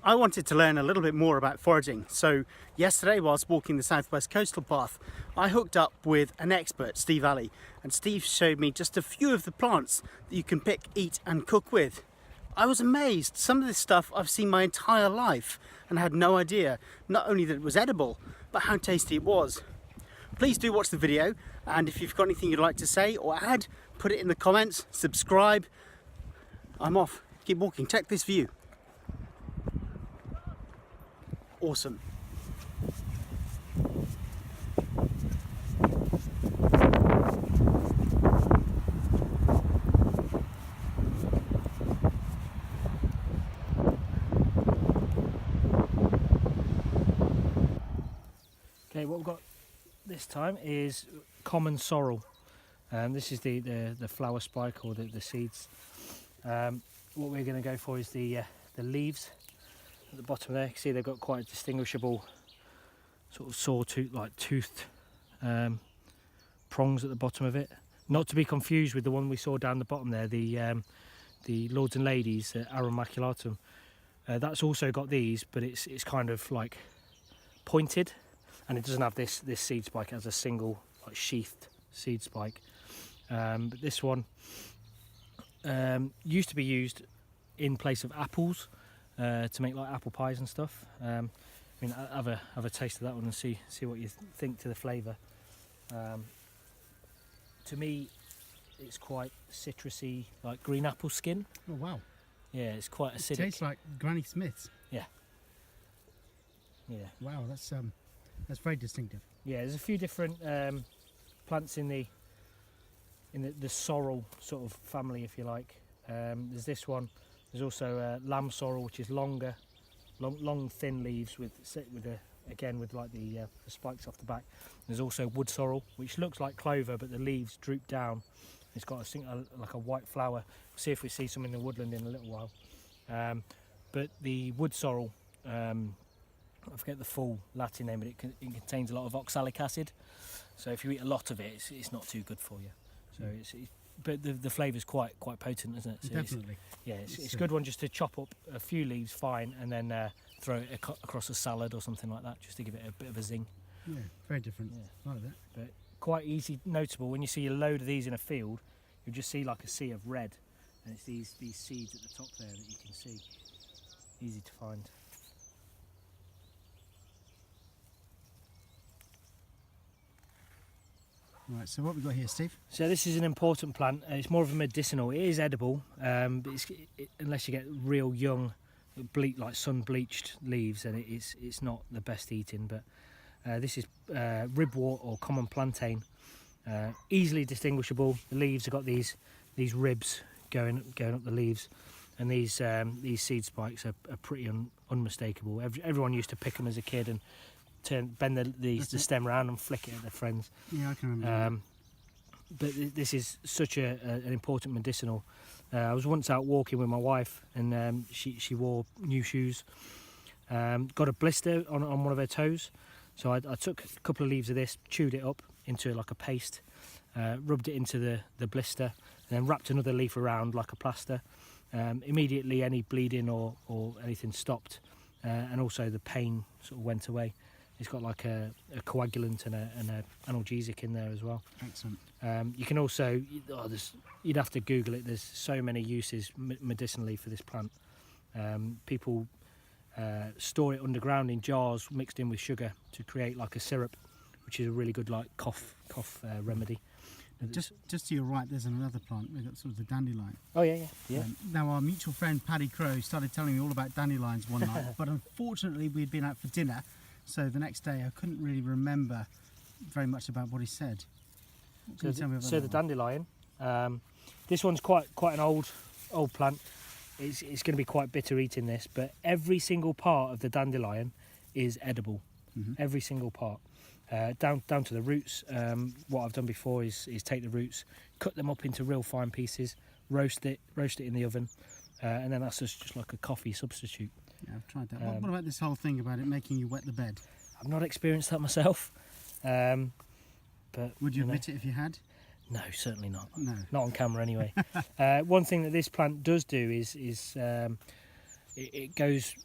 I wanted to learn a little bit more about foraging, so yesterday whilst walking the southwest coastal path I hooked up with an expert, Steve Alley, and Steve showed me just a few of the plants that you can pick, eat and cook with. I was amazed. Some of this stuff I've seen my entire life and had no idea not only that it was edible but how tasty it was. Please do watch the video, and if you've got anything you'd like to say or add, put it in the comments, subscribe. I'm off. Keep walking. Check this view. Awesome. Okay, what we've got this time is common sorrel. This is the flower spike or the seeds. What we're going to go for is the leaves at the bottom there. You can see they've got quite a distinguishable sort of sawtooth, like toothed prongs at the bottom of it. Not to be confused with the one we saw down the bottom there, the Lords and Ladies Arum maculatum. That's also got these, but it's kind of like pointed, and it doesn't have this seed spike. It has a single like sheathed seed spike. But this one used to be used in place of apples to make like apple pies and stuff. I mean, have a taste of that one and see what you think to the flavour. To me, it's quite citrusy, like green apple skin. Oh wow! Yeah, it's quite acidic. It tastes like Granny Smith's. Yeah. Yeah. Wow, that's very distinctive. Yeah, there's a few different plants in the sorrel sort of family, if you like. There's this one. There's also lamb sorrel, which is longer, long thin leaves with like the spikes off the back. There's also wood sorrel, which looks like clover, but the leaves droop down. It's got like a white flower. We'll see if we see some in the woodland in a little while. But the wood sorrel, I forget the full Latin name, but it contains a lot of oxalic acid. So if you eat a lot of it, it's not too good for you. So but the flavour's quite potent, isn't it? So definitely. It's a good one just to chop up a few leaves fine and then throw it across a salad or something like that, just to give it a bit of a zing. Yeah, very different. Yeah. Like that. But quite easy, notable. When you see a load of these in a field, you'll just see like a sea of red, and it's these seeds at the top there that you can see. Easy to find. Right, so what we got here, Steve? So this is an important plant. It's more of a medicinal. It is edible, but unless you get real young, like sun-bleached leaves, then it's not the best eating. But this is ribwort or common plantain. Easily distinguishable. The leaves have got these ribs going up the leaves, and these seed spikes are pretty unmistakable. Everyone used to pick them as a kid and bend the stem around and flick it at their friends. Yeah, I can remember. But this is such an important medicinal. I was once out walking with my wife, and she wore new shoes. Got a blister on one of her toes, so I took a couple of leaves of this, chewed it up into like a paste, rubbed it into the blister, and then wrapped another leaf around like a plaster. Immediately any bleeding or anything stopped, and also the pain sort of went away. It's got like a coagulant and an analgesic in there as well. Excellent. You can also, you'd have to Google it. There's so many uses medicinally for this plant. People store it underground in jars mixed in with sugar to create like a syrup, which is a really good like cough remedy. Just to your right, there's another plant. We've got sort of the dandelion. Oh yeah. Now our mutual friend Paddy Crowe started telling me all about dandelions one night, but unfortunately we'd been out for dinner. So the next day I couldn't really remember very much about what he said. What can you tell me about that? The dandelion, this one's quite an old plant. It's going to be quite bitter eating this, but every single part of the dandelion is edible. Mm-hmm. Every single part, down to the roots. What I've done before is take the roots, cut them up into real fine pieces, roast it in the oven, and then that's just like a coffee substitute. Yeah, I've tried that. What about this whole thing about it making you wet the bed? I've not experienced that myself. But would you admit it if you had? No, certainly not. No. Not on camera anyway. One thing that this plant does do is it goes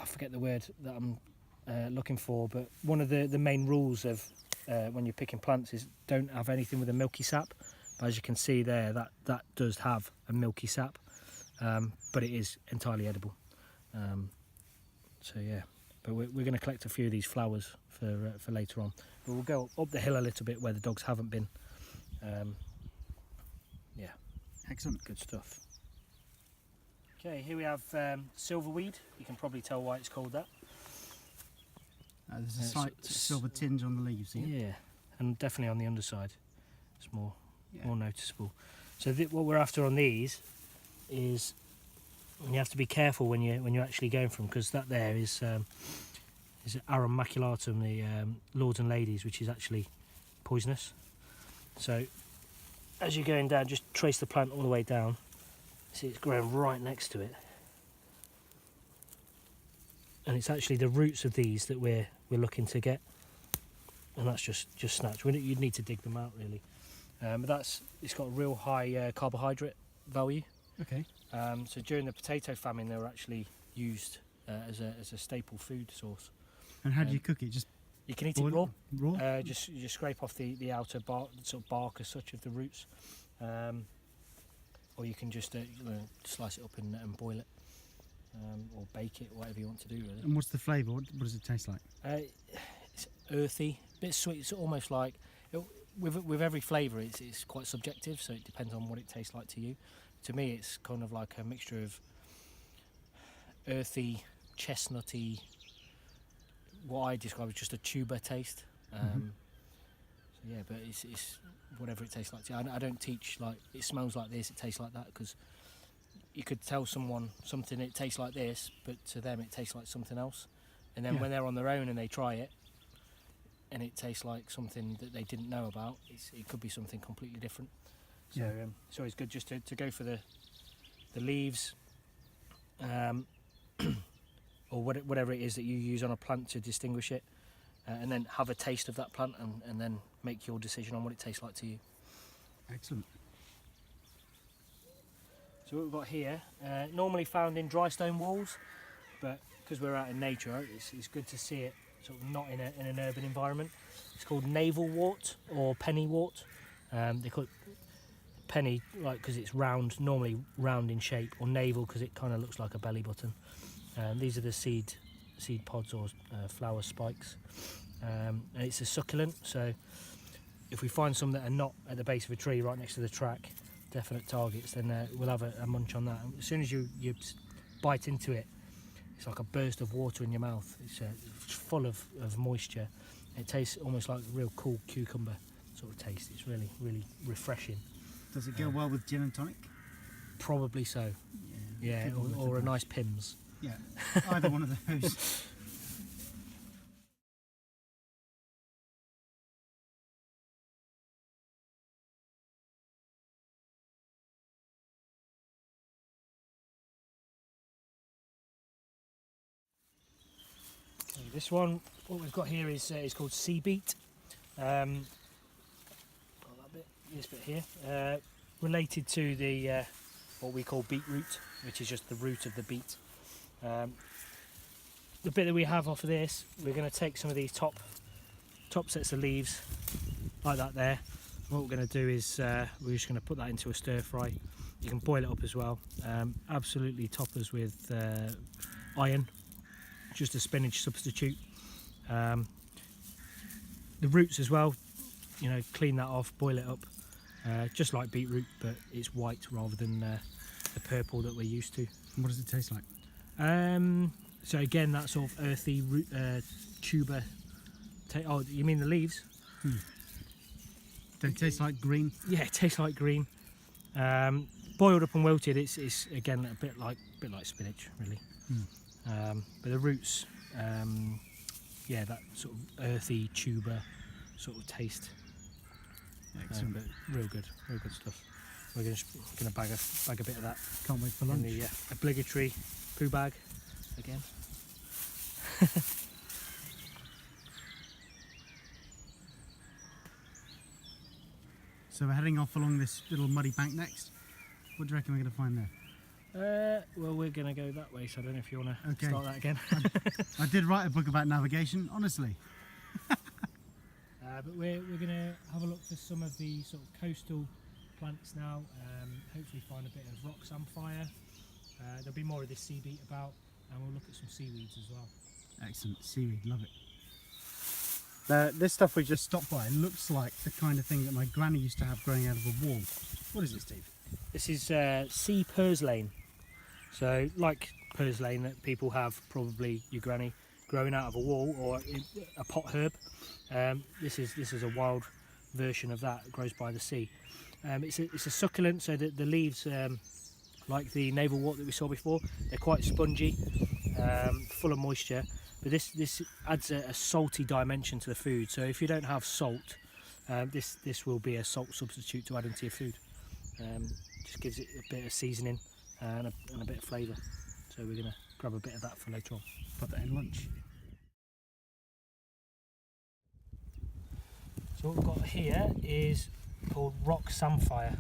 I forget the word that I'm looking for, but one of the main rules of when you're picking plants is don't have anything with a milky sap. But as you can see there, that does have a milky sap, but it is entirely edible. So yeah, but we're going to collect a few of these flowers for later on. But we'll go up the hill a little bit where the dogs haven't been. Yeah, Excellent. good stuff. Okay, here we have silverweed. You can probably tell why it's called that. There's a slight silver tinge on the leaves here. Yeah, and definitely on the underside, it's more noticeable. So what we're after on these is, you have to be careful when you're actually going for them, because that there is arum maculatum, the lords and ladies, which is actually poisonous. So as you're going down, just trace the plant all the way down. See, it's growing right next to it, and it's actually the roots of these that we're looking to get, and that's just snatched. You'd need to dig them out really, but it's got a real high carbohydrate value. Okay. So during the potato famine, they were actually used as a staple food source. And how do you cook it? Just you can eat it raw. Raw? You just scrape off the outer bark, sort of bark as such of the roots, or you can just slice it up and boil it, or bake it, whatever you want to do really. And what's the flavour? What does it taste like? It's earthy, a bit sweet. It's almost like with every flavour, it's quite subjective, so it depends on what it tastes like to you. To me, it's kind of like a mixture of earthy, chestnutty, what I describe as just a tuber taste. So yeah, but it's whatever it tastes like to you. I don't teach like it smells like this, it tastes like that, because you could tell someone something, it tastes like this, but to them it tastes like something else. And then when they're on their own and they try it, and it tastes like something that they didn't know about, it could be something completely different. So it's always good just to go for the leaves, or whatever it is that you use on a plant to distinguish it, and then have a taste of that plant, and then make your decision on what it tastes like to you. Excellent. So what we've got here, normally found in dry stone walls, but because we're out in nature, it's good to see it sort of not in an urban environment. It's called navel wort or penny wort. They call it penny because it's round, normally round in shape, or navel because it kind of looks like a belly button. These are the seed pods or flower spikes, and it's a succulent. So if we find some that are not at the base of a tree right next to the track, definite targets, then we'll have a munch on that. And as soon as you bite into it, it's like a burst of water in your mouth. It's full of moisture. It tastes almost like a real cool cucumber sort of taste. It's really, really refreshing. Does it go well with gin and tonic? Probably so. Yeah, or a nice Pimm's. Yeah, either one of those. This one, what we've got here is called sea beet. This bit here, related to the what we call beetroot, which is just the root of the beet. The bit that we have off of this, we're going to take some of these top sets of leaves, like that there. What we're going to do is we're just going to put that into a stir fry. You can boil it up as well. Absolutely toppers with iron, just a spinach substitute. The roots as well, clean that off, boil it up, just like beetroot, but it's white rather than the purple that we're used to. And what does it taste like? So again, that sort of earthy root, tuber. Oh, you mean the leaves? Does it taste like green? Yeah, it tastes like green. Boiled up and wilted, it's again a bit like spinach, really. But the roots, that sort of earthy tuber sort of taste. Excellent. But real good stuff. We're going to bag a bit of that. Can't wait for lunch. In the obligatory poo bag again. So we're heading off along this little muddy bank next. What do you reckon we're going to find there? Well, we're going to go that way, so I don't know if you want to Okay. start that again. I did write a book about navigation, honestly. But we're going to have a look for some of the sort of coastal plants now, hopefully find a bit of rock samphire. There'll be more of this sea beet about, and we'll look at some seaweeds as well. Excellent, seaweed, love it. This stuff we just stopped by looks like the kind of thing that my granny used to have growing out of a wall. What is it, Steve? This is sea purslane. So like purslane that people have, probably your granny, growing out of a wall or a pot herb. This is a wild version of that. It grows by the sea. It's a succulent, so the leaves, like the navel wort that we saw before, they're quite spongy, full of moisture. But this adds a salty dimension to the food. So if you don't have salt, this will be a salt substitute to add into your food. Just gives it a bit of seasoning and a bit of flavour. So we're going to grab a bit of that for later on. Put that in lunch. So what we've got here is called rock samphire.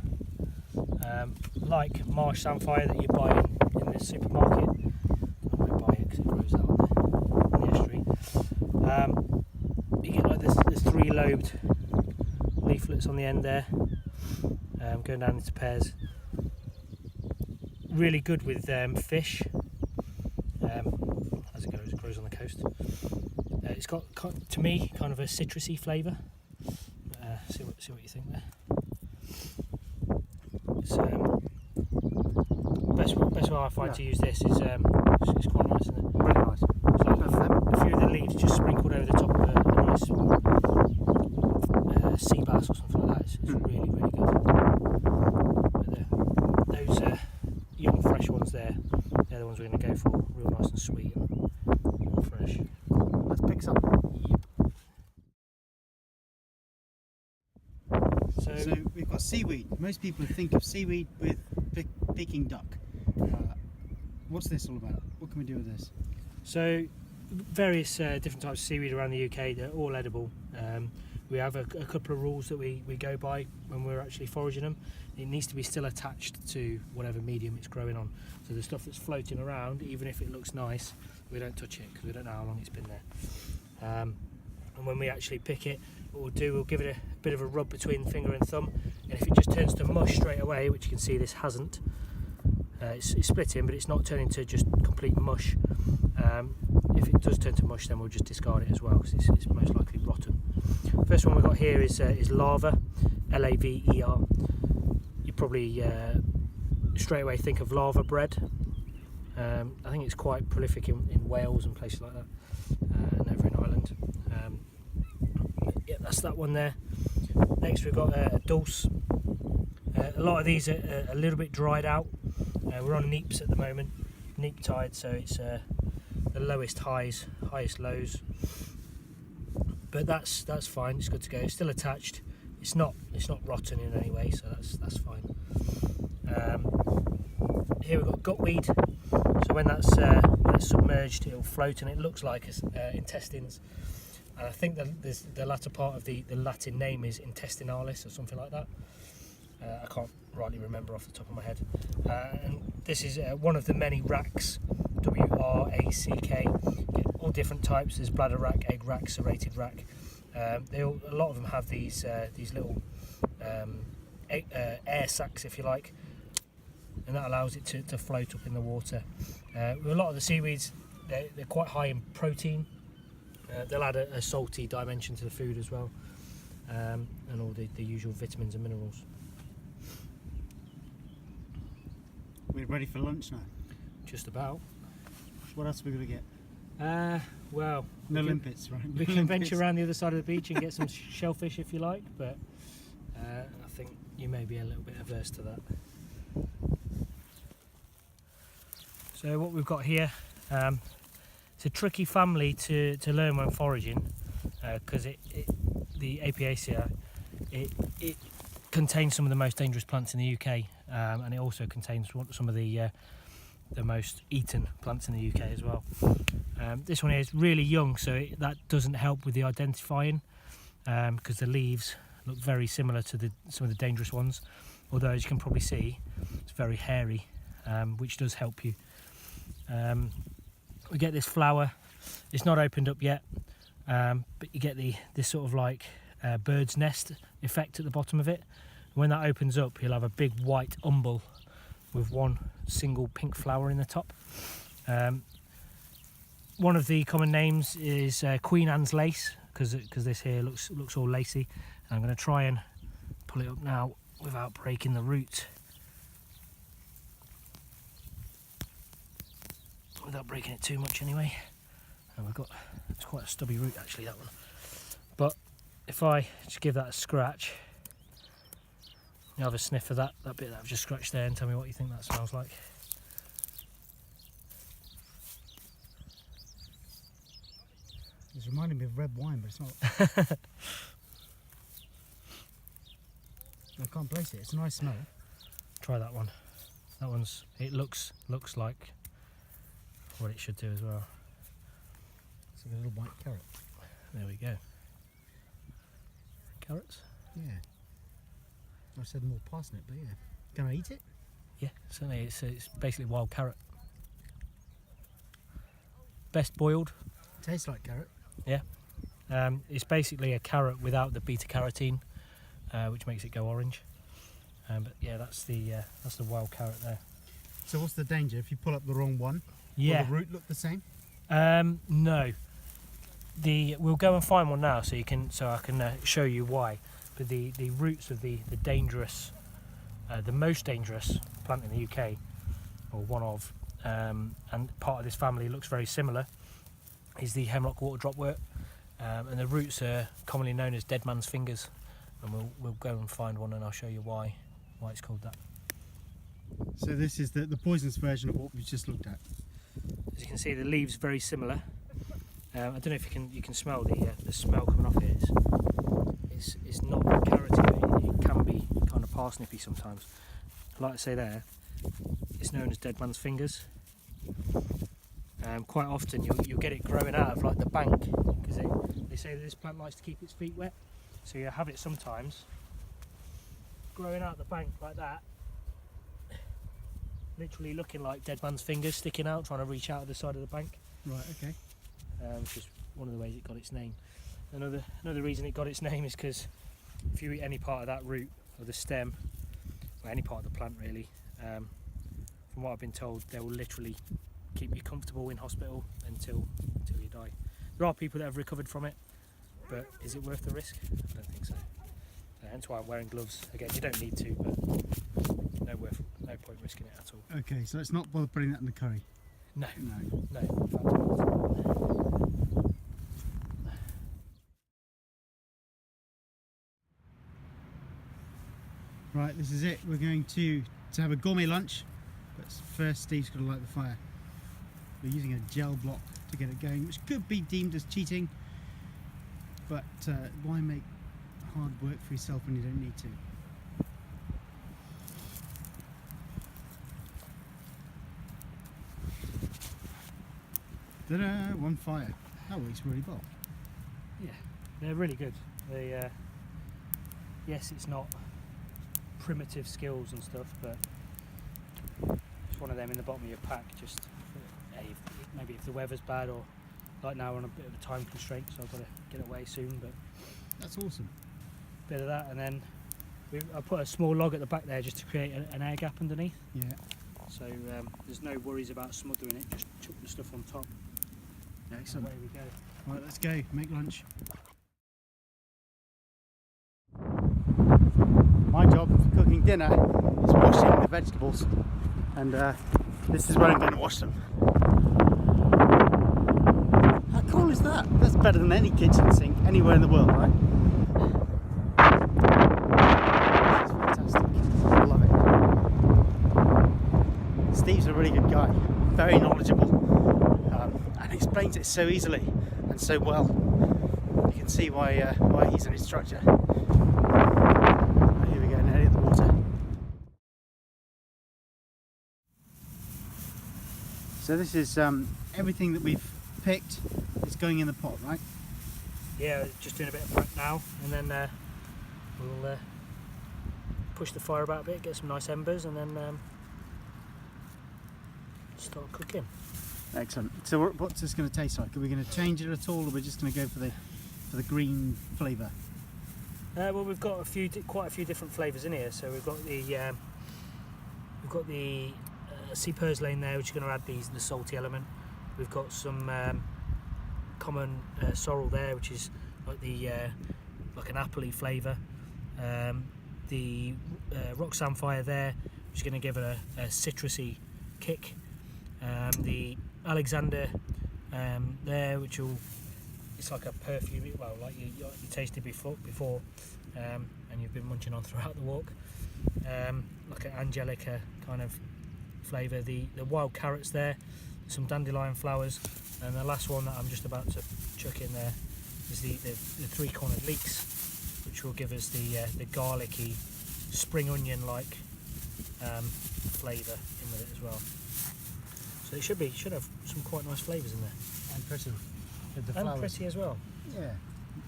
Like marsh samphire that you buy in the supermarket. I won't buy it because it grows out in the estuary. You get like this 3-lobed leaflets on the end there, going down into pairs. Really good with fish, as it grows on the coast. It's got, to me, kind of a citrusy flavour. See what you think there. So best way I find to use this is it's quite nice, isn't it? Really nice. So a few of the leaves just sprinkled over the top of a nice sea bass or something like that. It's really good. But those young fresh ones there, they're the ones we're going to go for. Real nice and sweet and fresh. Let's pick some. So we've got seaweed. Most people think of seaweed with Peking duck. What's this all about? What can we do with this? So various different types of seaweed around the UK, they're all edible. We have a couple of rules that we go by when we're actually foraging them. It needs to be still attached to whatever medium it's growing on. So the stuff that's floating around, even if it looks nice, we don't touch it because we don't know how long it's been there. And when we actually pick it, what we'll do, we'll give it a bit of a rub between finger and thumb, and if it just turns to mush straight away, which you can see this hasn't, it's splitting, but it's not turning to just complete mush. If it does turn to mush, then we'll just discard it as well because it's most likely rotten. First one we've got here is laver, L-A-V-E-R. You probably straight away think of lava bread. I think it's quite prolific in Wales and places like that, and over in Ireland. Yeah, that's that one there. Next we've got a dulse. A lot of these are a little bit dried out. We're on neeps at the moment, neep tide, so it's the lowest highs, highest lows. But that's fine. It's good to go. It's still attached. It's not rotten in any way, so that's fine. Here we've got gutweed. So when that's submerged, it'll float, and it looks like intestines. And I think the latter part of the Latin name is intestinalis or something like that. I can't rightly remember off the top of my head. And this is one of the many racks, W-R-A-C-K. All different types. There's bladder rack, egg rack, serrated rack. A lot of them have these little air sacs, if you like, and that allows it to float up in the water. With a lot of the seaweeds, they're quite high in protein. They'll add a salty dimension to the food as well, and all the usual vitamins and minerals. We're ready for lunch now. Just about. What else are we going to get? Well, No limpets, right? We can venture around the other side of the beach and get some shellfish if you like, but I think you may be a little bit averse to that. So what we've got here, it's a tricky family to learn when foraging, because the Apiaceae, it contains some of the most dangerous plants in the UK, and it also contains some of the most eaten plants in the UK as well. This one here is really young, so that doesn't help with the identifying, because the leaves look very similar to some of the dangerous ones, although as you can probably see, it's very hairy. which does help you. We get this flower. It's not opened up yet, but you get this sort of like bird's nest effect at the bottom of it. When that opens up, you'll have a big white umbel with one single pink flower in the top. One of the common names is Queen Anne's lace, because this here looks all lacy. And I'm going to try and pull it up now without breaking the root. Without breaking it too much anyway. And it's quite a stubby root actually, that one. But if I just give that a scratch, you have a sniff of that bit that I've just scratched there, and tell me what you think that smells like. It's reminding me of red wine, but it's not. I can't place it. It's a nice smell. Try that one. It looks like what it should do as well. It's like a little white carrot. There we go. Carrots? Yeah. I said more parsnip, but yeah. Can I eat it? Yeah, certainly. It's basically wild carrot. Best boiled. Tastes like carrot. Yeah. It's basically a carrot without the beta carotene, which makes it go orange. But yeah, that's the wild carrot there. So what's the danger if you pull up the wrong one? Yeah. Will the root look the same? No. We'll go and find one now, so I can show you why. But the roots of the dangerous, the most dangerous plant in the UK, or one of, and part of this family looks very similar, is the hemlock water dropwort, and the roots are commonly known as dead man's fingers. And we'll go and find one, and I'll show you why it's called that. So this is the poisonous version of what we just looked at. As you can see, the leaves very similar. I don't know if you can smell the smell coming off it. It's not carroty, but it can be kind of parsnippy sometimes. Like I say there, it's known as dead man's fingers. Quite often you'll get it growing out of like the bank, because they say that this plant likes to keep its feet wet. So you have it sometimes growing out the bank like that, literally looking like dead man's fingers sticking out, trying to reach out of the side of the bank. Right, okay. Which is one of the ways it got its name. Another reason it got its name is because if you eat any part of that root or the stem, or any part of the plant really, from what I've been told, they will literally keep you comfortable in hospital until you die. There are people that have recovered from it, but is it worth the risk? I don't think so. Hence why I'm wearing gloves. Again, you don't need to, but no point risking it at all. Okay, so let's not bother putting that in the curry. No. No. In fact, Right, this is it. We're going to have a gourmet lunch, but first Steve's got to light the fire. We're using a gel block to get it going, which could be deemed as cheating, but why make hard work for yourself when you don't need to? Ta-da! One fire. That works really well. yeah, they're really good. Yes, it's not primitive skills and stuff, but it's one of them in the bottom of your pack, just maybe if the weather's bad, or like now we're on a bit of a time constraint, so I've got to get away soon. But That's awesome. bit of that, and then I put a small log at the back there just to create an air gap underneath, Yeah. so there's no worries about smothering it. Just chuck the stuff on top. Excellent. Away we go. Right, let's go. Make lunch. My job for cooking dinner is washing the vegetables, and this is where I'm going to wash them. How cool is that? That's better than any kitchen sink anywhere in the world, right? This is fantastic. I love it. Steve's a really good guy, very knowledgeable, and explains it so easily and so well. You can see why he's an instructor. Here we go, nearly at the water. So this is everything that we've picked is going in the pot, right? Yeah, just doing a bit of prep now, and then we'll push the fire about a bit, get some nice embers, and then start cooking. Excellent. So what's this going to taste like? Are we going to change it at all, or we're just going to go for the green flavour? Well, we've got quite a few different flavours in here. So we've got the sea purslane there, which is going to add the salty element. We've got some common sorrel there, which is like like an appley flavour. The rock samphire there, which is going to give it a citrusy kick. The Alexander there, it's like a perfume, well, like you tasted before, and you've been munching on throughout the walk. Like an angelica kind of flavour. The wild carrots there, some dandelion flowers, and the last one that I'm just about to chuck in there is the three-cornered leeks, which will give us the garlicky, spring onion-like flavour in with it as well. So it should have some quite nice flavours in there. And pretty. With the And flowers. pretty as well. Yeah.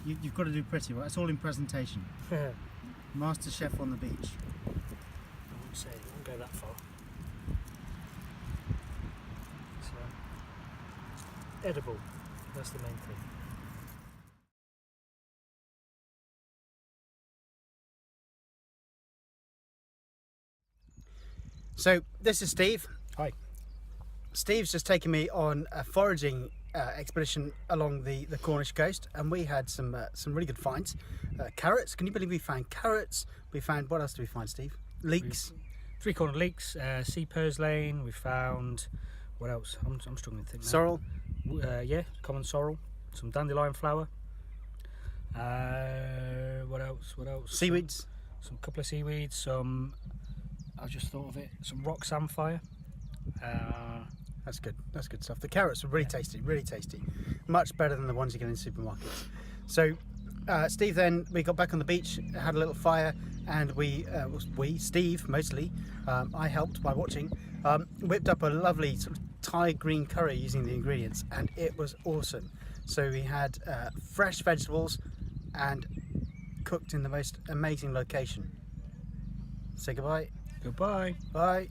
You've got to do pretty, right? It's all in presentation. Master chef on the beach. I wouldn't say, I won't go that far. So, edible, that's the main thing. So this is Steve. Hi. Steve's just taken me on a foraging expedition along the Cornish coast, and we had some really good finds. Carrots. Can you believe we found carrots? We found, what else did we find, Steve? Leeks. Three-cornered leeks, sea purslane. We found, what else? I'm struggling to think now. Sorrel. Yeah, common sorrel. Some dandelion flower. What else? Seaweeds. Some couple of seaweeds. Some, I just thought of it. Some rock samphire. That's good. That's good stuff. The carrots are really tasty, really tasty. Much better than the ones you get in supermarkets. So, Steve, then we got back on the beach, had a little fire, and Steve mostly, I helped by watching, whipped up a lovely sort of Thai green curry using the ingredients, and it was awesome. So we had fresh vegetables and cooked in the most amazing location. Say goodbye. Goodbye. Bye.